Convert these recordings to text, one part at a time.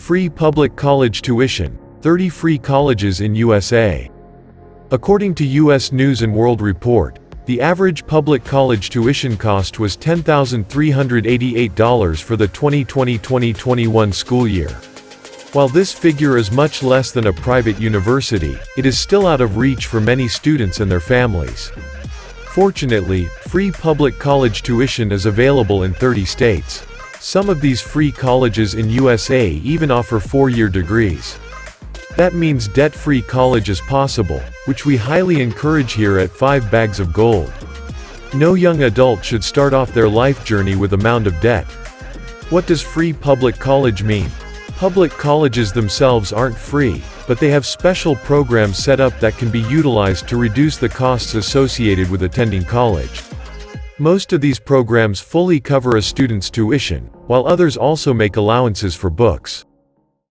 Free public college tuition, 30 free colleges in USA. According to U.S. News & World Report, the average public college tuition cost was $10,388 for the 2020-2021 school year. While this figure is much less than a private university, it is still out of reach for many students and their families. Fortunately, free public college tuition is available in 30 states. Some of these free colleges in USA even offer 4-year degrees. That means debt-free college is possible, which we highly encourage here at 5 Bags of Gold. No young adult should start off their life journey with a mound of debt. What does free public college mean? Public colleges themselves aren't free, but they have special programs set up that can be utilized to reduce the costs associated with attending college. Most of these programs fully cover a student's tuition, while others also make allowances for books.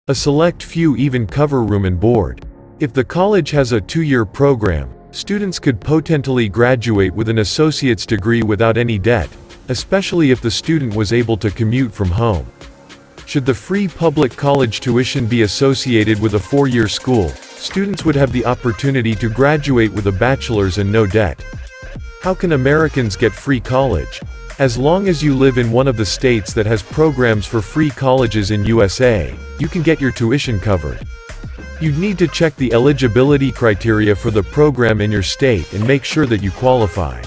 A select few even cover room and board. If the college has a 2-year program, students could potentially graduate with an associate's degree without any debt, especially if the student was able to commute from home. Should the free public college tuition be associated with a 4-year school, students would have the opportunity to graduate with a bachelor's and no debt. How can Americans get free college? As long as you live in one of the states that has programs for free colleges in USA, you can get your tuition covered. You'd need to check the eligibility criteria for the program in your state and make sure that you qualify.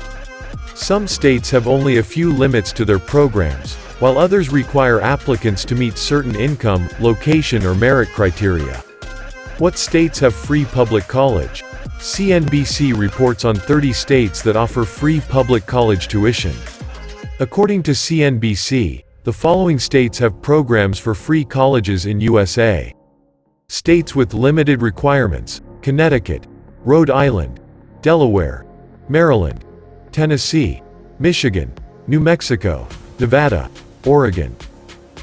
Some states have only a few limits to their programs, while others require applicants to meet certain income, location or merit criteria. What states have free public college? CNBC reports on 30 states that offer free public college tuition. According to CNBC, the following states have programs for free colleges in USA. States with limited requirements: Connecticut, Rhode Island, Delaware, Maryland, Tennessee, Michigan, New Mexico, Nevada, Oregon.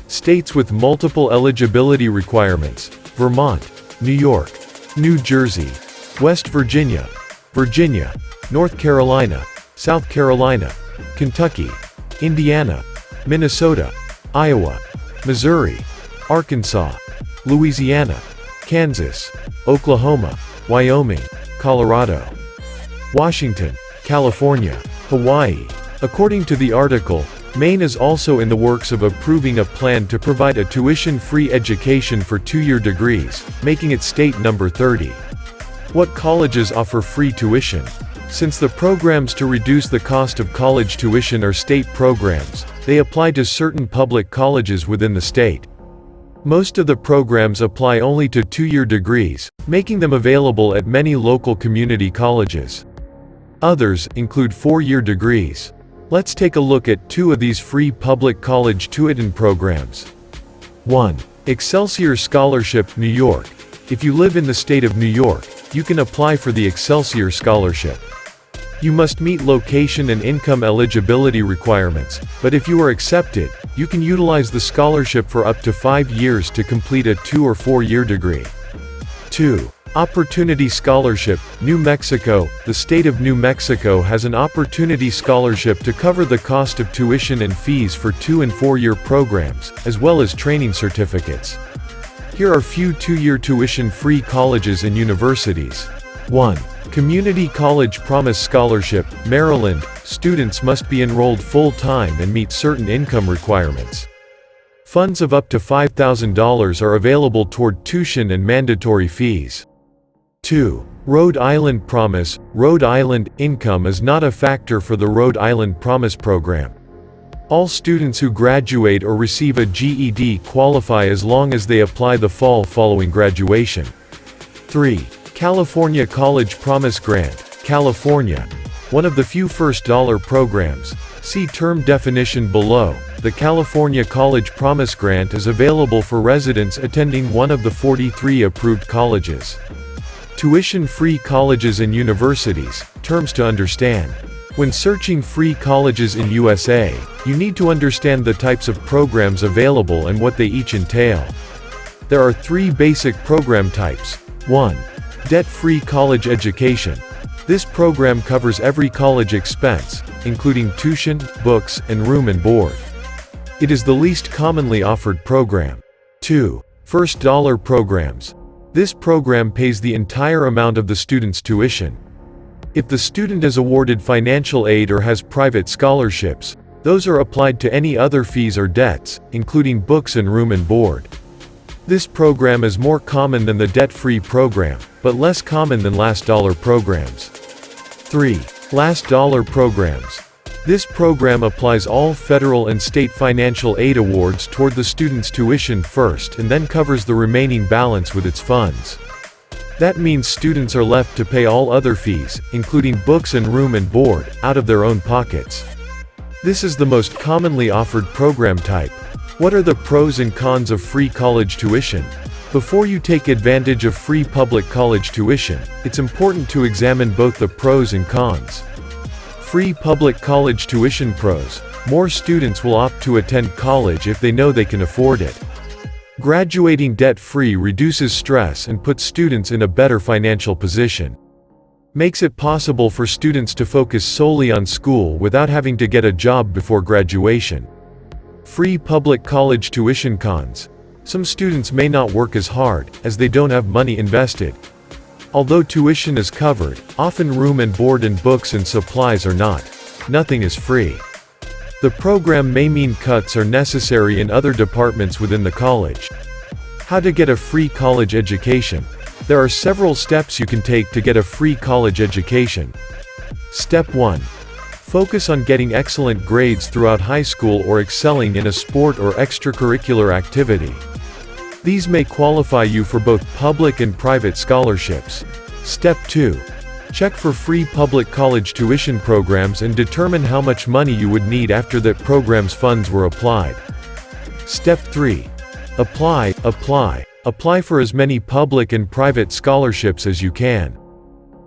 States with multiple eligibility requirements: Vermont, New York, New Jersey, West Virginia, Virginia, North Carolina, South Carolina, Kentucky, Indiana, Minnesota, Iowa, Missouri, Arkansas, Louisiana, Kansas, Oklahoma, Wyoming, Colorado, Washington, California, Hawaii. According to the article, Maine is also in the works of approving a plan to provide a tuition-free education for 2-year degrees, making it state number 30. What colleges offer free tuition? Since the programs to reduce the cost of college tuition are state programs, they apply to certain public colleges within the state. Most of the programs apply only to 2-year degrees, making them available at many local community colleges. Others include 4-year degrees. Let's take a look at 2 of these free public college tuition programs. 1. Excelsior Scholarship, New York. If you live in the state of New York, you can apply for the Excelsior Scholarship. You must meet location and income eligibility requirements, but if you are accepted, you can utilize the scholarship for up to 5 years to complete a 2- or 4-year degree. 2. Opportunity Scholarship, New Mexico. The state of New Mexico has an Opportunity Scholarship to cover the cost of tuition and fees for 2- and 4-year programs, as well as training certificates. Here are few 2-year tuition-free colleges and universities. 1. Community College Promise Scholarship, Maryland. Students must be enrolled full-time and meet certain income requirements. Funds of up to $5,000 are available toward tuition and mandatory fees. 2. Rhode Island Promise. Rhode Island income is not a factor for the Rhode Island Promise program. All students who graduate or receive a GED qualify as long as they apply the fall following graduation. 3. California College Promise Grant, California. One of the few first-dollar programs. See term definition below. The California College Promise Grant is available for residents attending one of the 43 approved colleges. Tuition-free colleges and universities. Terms to understand. When searching free colleges in USA, you need to understand the types of programs available and what they each entail. There are 3 basic program types. 1. Debt-free college education. This program covers every college expense, including tuition, books, and room and board. It is the least commonly offered program. 2. First dollar programs. This program pays the entire amount of the student's tuition. If the student is awarded financial aid or has private scholarships, those are applied to any other fees or debts, including books and room and board. This program is more common than the debt-free program, but less common than last dollar programs. 3. Last dollar programs. This program applies all federal and state financial aid awards toward the student's tuition first and then covers the remaining balance with its funds. That means students are left to pay all other fees, including books and room and board, out of their own pockets. This is the most commonly offered program type. What are the pros and cons of free college tuition? Before you take advantage of free public college tuition, it's important to examine both the pros and cons. Free public college tuition pros. More students will opt to attend college if they know they can afford it. Graduating debt-free reduces stress and puts students in a better financial position. Makes it possible for students to focus solely on school without having to get a job before graduation. Free public college tuition cons. Some students may not work as hard, as they don't have money invested. Although tuition is covered, often room and board and books and supplies are not. Nothing is free. The program may mean cuts are necessary in other departments within the college. How to get a free college education. There are several steps you can take to get a free college education. Step 1. Focus on getting excellent grades throughout high school or excelling in a sport or extracurricular activity. These may qualify you for both public and private scholarships. Step 2. Check for free public college tuition programs and determine how much money you would need after that program's funds were applied. Step 3. Apply. Apply for as many public and private scholarships as you can.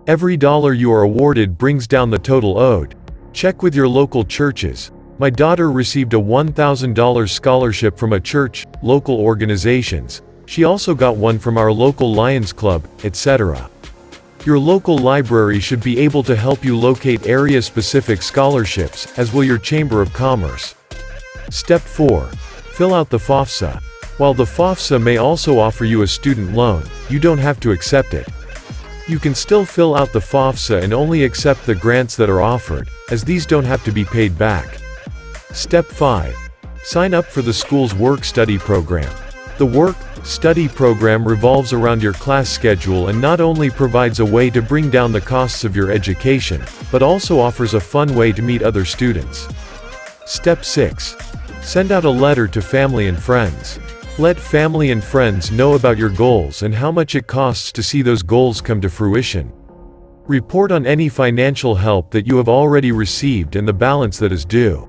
Every dollar you are awarded brings down the total owed. Check with your local churches. My daughter received a $1,000 scholarship from a church, local organizations. She also got one from our local Lions Club, etc. Your local library should be able to help you locate area-specific scholarships, as will your Chamber of Commerce. Step 4. Fill out the FAFSA. While the FAFSA may also offer you a student loan, you don't have to accept it. You can still fill out the FAFSA and only accept the grants that are offered, as these don't have to be paid back. Step 5. Sign up for the school's work-study program. The work-study program revolves around your class schedule and not only provides a way to bring down the costs of your education, but also offers a fun way to meet other students. Step 6. Send out a letter to family and friends. Let family and friends know about your goals and how much it costs to see those goals come to fruition. Report on any financial help that you have already received and the balance that is due.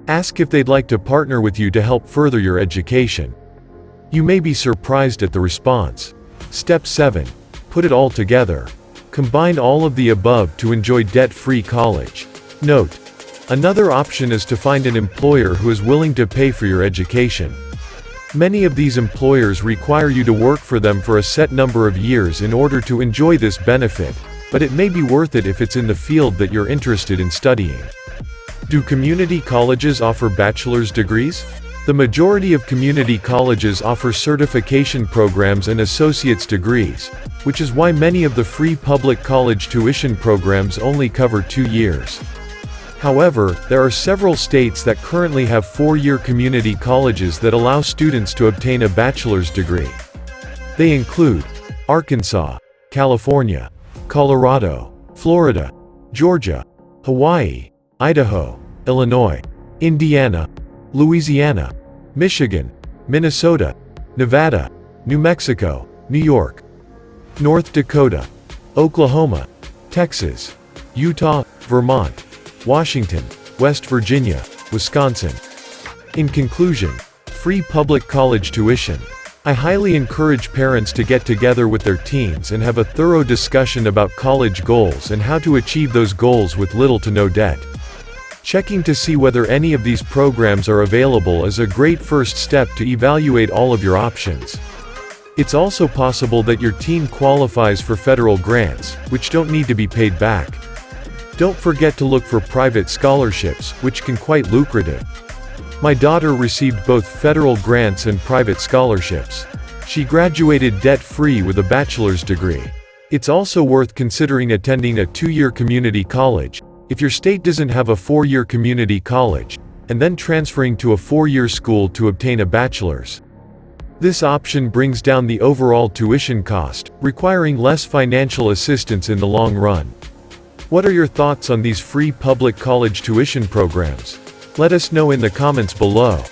Ask if they'd like to partner with you to help further your education. You may be surprised at the response. Step 7. Put it all together. Combine all of the above to enjoy debt-free college. Note: another option is to find an employer who is willing to pay for your education. Many of these employers require you to work for them for a set number of years in order to enjoy this benefit, but it may be worth it if it's in the field that you're interested in studying. Do community colleges offer bachelor's degrees? The majority of community colleges offer certification programs and associate's degrees, which is why many of the free public college tuition programs only cover 2 years. However, there are several states that currently have 4-year community colleges that allow students to obtain a bachelor's degree. They include Arkansas, California, Colorado, Florida, Georgia, Hawaii, Idaho, Illinois, Indiana, Louisiana, Michigan, Minnesota, Nevada, New Mexico, New York, North Dakota, Oklahoma, Texas, Utah, Vermont, Washington, West Virginia, Wisconsin. In conclusion, free public college tuition. I highly encourage parents to get together with their teens and have a thorough discussion about college goals and how to achieve those goals with little to no debt. Checking to see whether any of these programs are available is a great first step to evaluate all of your options. It's also possible that your teen qualifies for federal grants, which don't need to be paid back. Don't forget to look for private scholarships, which can quite lucrative. My daughter received both federal grants and private scholarships. She graduated debt-free with a bachelor's degree. It's also worth considering attending a 2-year community college, if your state doesn't have a 4-year community college, and then transferring to a 4-year school to obtain a bachelor's. This option brings down the overall tuition cost, requiring less financial assistance in the long run. What are your thoughts on these free public college tuition programs? Let us know in the comments below.